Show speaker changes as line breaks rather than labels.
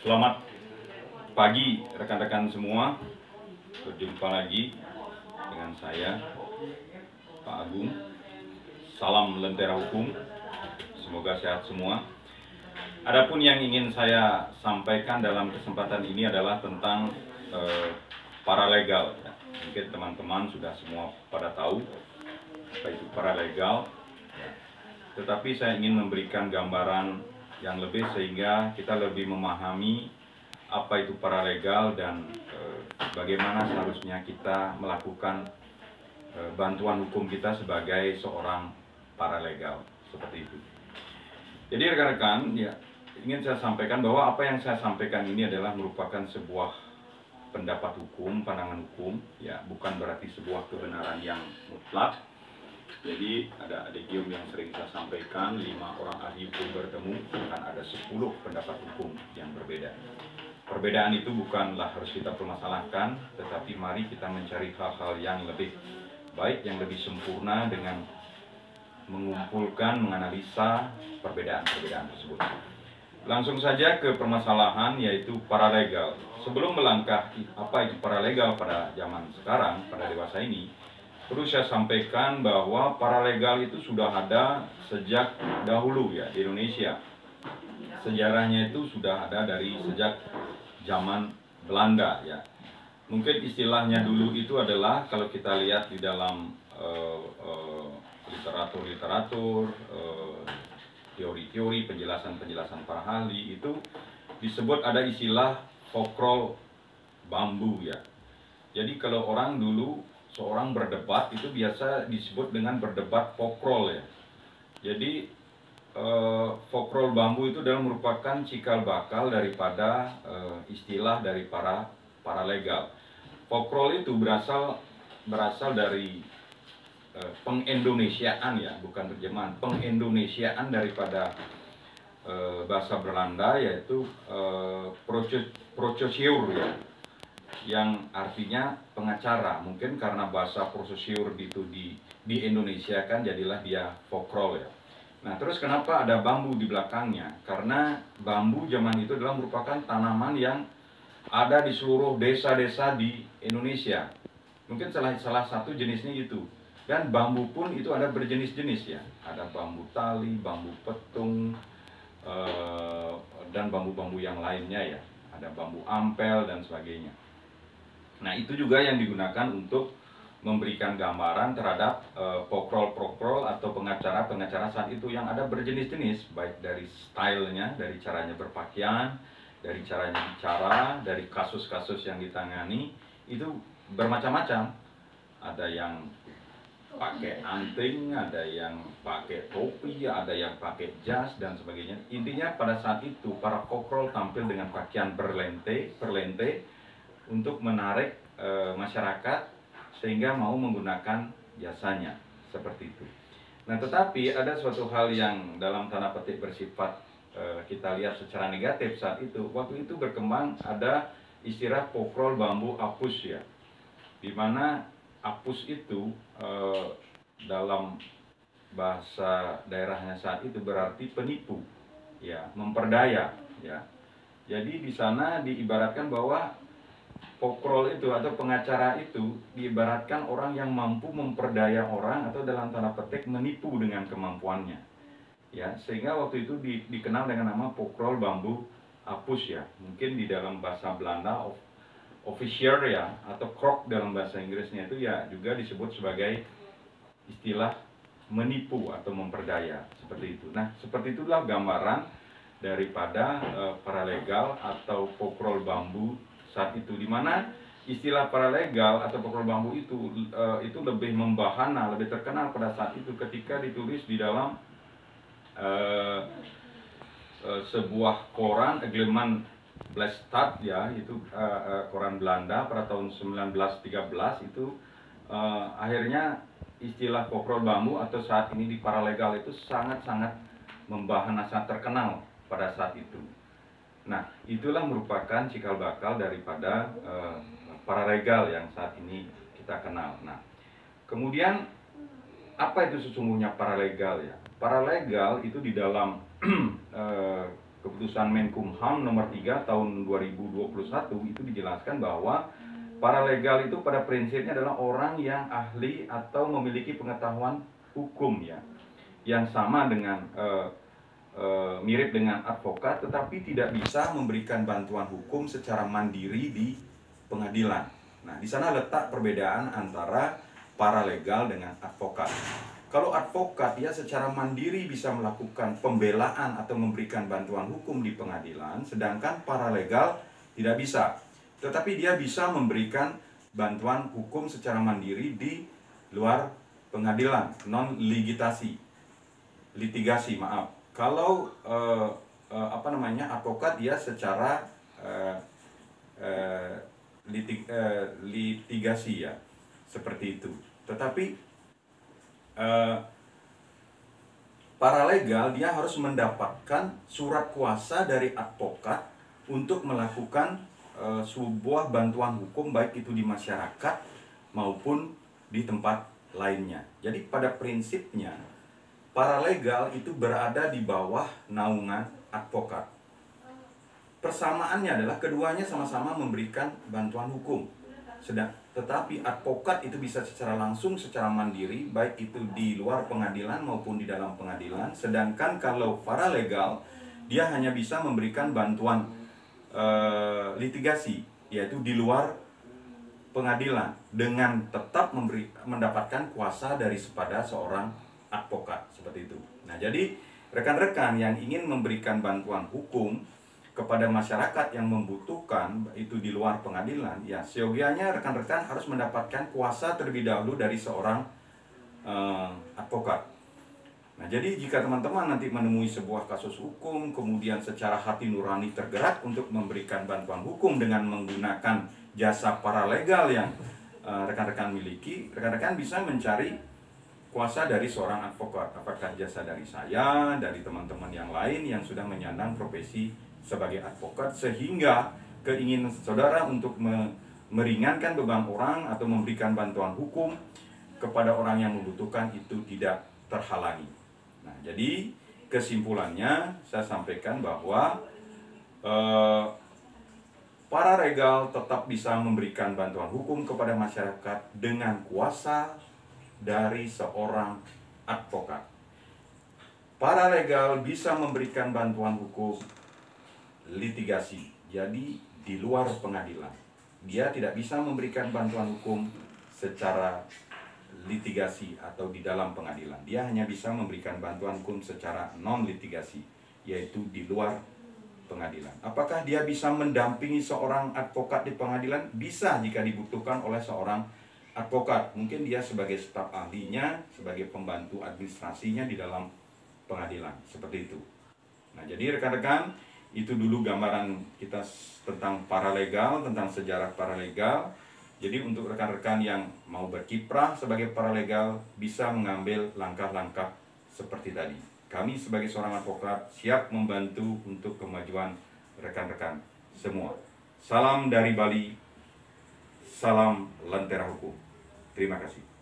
Selamat pagi rekan-rekan semua. Berjumpa lagi dengan saya, Pak Agung. Salam Lentera Hukum. Semoga sehat semua. Adapun yang ingin saya sampaikan dalam kesempatan ini adalah tentang paralegal. Mungkin teman-teman sudah semua pada tahu apa itu paralegal. Tetapi saya ingin memberikan gambaran yang lebih sehingga kita lebih memahami apa itu paralegal dan bagaimana seharusnya kita melakukan bantuan hukum kita sebagai seorang paralegal, seperti itu. Jadi rekan-rekan, ya, ingin saya sampaikan bahwa apa yang saya sampaikan ini adalah merupakan sebuah pendapat hukum, pandangan hukum, ya, bukan berarti sebuah kebenaran yang mutlak. Jadi ada adegium yang sering saya sampaikan, 5 orang ahli hukum bertemu, akan ada 10 pendapat hukum yang berbeda. Perbedaan itu bukanlah harus kita permasalahkan, tetapi mari kita mencari hal-hal yang lebih baik, yang lebih sempurna dengan mengumpulkan, menganalisa perbedaan-perbedaan tersebut. Langsung saja ke permasalahan, yaitu paralegal. Sebelum melangkah apa itu paralegal pada zaman sekarang, pada dewasa ini, perlu saya sampaikan bahwa paralegal itu sudah ada sejak dahulu ya di Indonesia. Sejarahnya itu sudah ada dari sejak zaman Belanda ya. Mungkin istilahnya dulu itu adalah kalau kita lihat di dalam literatur, teori-teori, penjelasan-penjelasan para ahli itu disebut ada istilah fokrol bambu ya. Jadi kalau orang dulu seorang berdebat itu biasa disebut dengan berdebat fokrol ya. Jadi fokrol bambu itu adalah merupakan cikal bakal daripada istilah dari para paralegal. Fokrol itu berasal dari pengindonesiaan ya, bukan terjemahan, pengindonesiaan daripada bahasa Belanda, yaitu procesiur ya, yang artinya pengacara. Mungkin karena bahasa procesiur itu di Indonesia kan, jadilah dia fokrol ya. Nah, terus kenapa ada bambu di belakangnya? Karena bambu zaman itu adalah merupakan tanaman yang ada di seluruh desa-desa di Indonesia. Mungkin salah satu jenisnya itu. Dan bambu pun itu ada berjenis-jenis ya. Ada bambu tali, bambu petung, dan bambu-bambu yang lainnya ya. Ada bambu ampel dan sebagainya. Nah, itu juga yang digunakan untuk memberikan gambaran terhadap pokrol-pokrol atau pengacara-pengacara saat itu yang ada berjenis-jenis, baik dari stylenya, dari caranya berpakaian, dari caranya bicara, dari kasus-kasus yang ditangani, itu bermacam-macam. Ada yang pakai anting, ada yang pakai topi, ada yang pakai jas dan sebagainya. Intinya pada saat itu para pokrol tampil dengan pakaian perlente untuk menarik masyarakat sehingga mau menggunakan jasanya, seperti itu. Nah, tetapi ada suatu hal yang dalam tanda petik bersifat kita lihat secara negatif saat itu. Waktu itu berkembang ada istilah pokrol bambu apus ya, di mana apus itu dalam bahasa daerahnya saat itu berarti penipu ya, memperdaya ya. Jadi di sana diibaratkan bahwa pokrol itu atau pengacara itu diibaratkan orang yang mampu memperdaya orang atau dalam tanda petik menipu dengan kemampuannya ya, sehingga waktu itu dikenal dengan nama pokrol bambu apus ya. Mungkin di dalam bahasa Belanda officier ya, atau krok dalam bahasa Inggrisnya itu ya juga disebut sebagai istilah menipu atau memperdaya, seperti itu. Nah, seperti itulah gambaran daripada paralegal atau pokrol bambu saat itu, di mana istilah paralegal atau pokrol bambu itu lebih membahana, lebih terkenal pada saat itu ketika ditulis di dalam sebuah koran, Egleman Blestad ya, itu koran Belanda pada tahun 1913 itu. Akhirnya istilah pokrol bambu atau saat ini di paralegal itu sangat-sangat membahana, sangat terkenal pada saat itu. Nah, itulah merupakan cikal bakal daripada paralegal yang saat ini kita kenal. Nah, kemudian apa itu sesungguhnya paralegal ya? Paralegal itu di dalam keputusan Menkumham nomor 3 tahun 2021 itu dijelaskan bahwa paralegal itu pada prinsipnya adalah orang yang ahli atau memiliki pengetahuan hukum ya, yang sama dengan mirip dengan advokat, tetapi tidak bisa memberikan bantuan hukum secara mandiri di pengadilan. Nah, di sana letak perbedaan antara paralegal dengan advokat. Kalau advokat dia secara mandiri bisa melakukan pembelaan atau memberikan bantuan hukum di pengadilan, sedangkan paralegal tidak bisa. Tetapi dia bisa memberikan bantuan hukum secara mandiri di luar pengadilan, non litigasi, maaf. Kalau advokat dia secara litigasi ya, seperti itu. Tetapi paralegal dia harus mendapatkan surat kuasa dari advokat untuk melakukan sebuah bantuan hukum, baik itu di masyarakat maupun di tempat lainnya. Jadi pada prinsipnya paralegal itu berada di bawah naungan advokat. Persamaannya adalah keduanya sama-sama memberikan bantuan hukum. Tetapi advokat itu bisa secara langsung, secara mandiri, baik itu di luar pengadilan maupun di dalam pengadilan. Sedangkan kalau paralegal, dia hanya bisa memberikan bantuan litigasi, yaitu di luar pengadilan, dengan tetap mendapatkan kuasa daripada seorang advokat, seperti itu. Nah, jadi rekan-rekan yang ingin memberikan bantuan hukum kepada masyarakat yang membutuhkan itu di luar pengadilan, ya seyogianya rekan-rekan harus mendapatkan kuasa terlebih dahulu dari seorang advokat. Nah, jadi jika teman-teman nanti menemui sebuah kasus hukum, kemudian secara hati nurani tergerak untuk memberikan bantuan hukum dengan menggunakan jasa paralegal yang rekan-rekan miliki, rekan-rekan bisa mencari kuasa dari seorang advokat. Apakah jasa dari saya, dari teman-teman yang lain yang sudah menyandang profesi sebagai advokat, sehingga keinginan saudara untuk meringankan beban orang atau memberikan bantuan hukum kepada orang yang membutuhkan itu tidak terhalangi. Nah, jadi kesimpulannya saya sampaikan bahwa paralegal tetap bisa memberikan bantuan hukum kepada masyarakat dengan kuasa dari seorang advokat. Paralegal bisa memberikan bantuan hukum litigasi, jadi di luar pengadilan. Dia tidak bisa memberikan bantuan hukum secara litigasi atau di dalam pengadilan. Dia hanya bisa memberikan bantuan hukum secara non litigasi, yaitu di luar pengadilan. Apakah dia bisa mendampingi seorang advokat di pengadilan? Bisa jika dibutuhkan oleh seorang advokat. Mungkin dia sebagai staf ahlinya, sebagai pembantu administrasinya di dalam pengadilan, seperti itu. Nah, jadi rekan-rekan, itu dulu gambaran kita tentang paralegal, tentang sejarah paralegal. Jadi untuk rekan-rekan yang mau berkiprah sebagai paralegal bisa mengambil langkah-langkah seperti tadi. Kami sebagai seorang advokat siap membantu untuk kemajuan rekan-rekan semua. Salam dari Bali, salam Lentera Hukum. Terima kasih.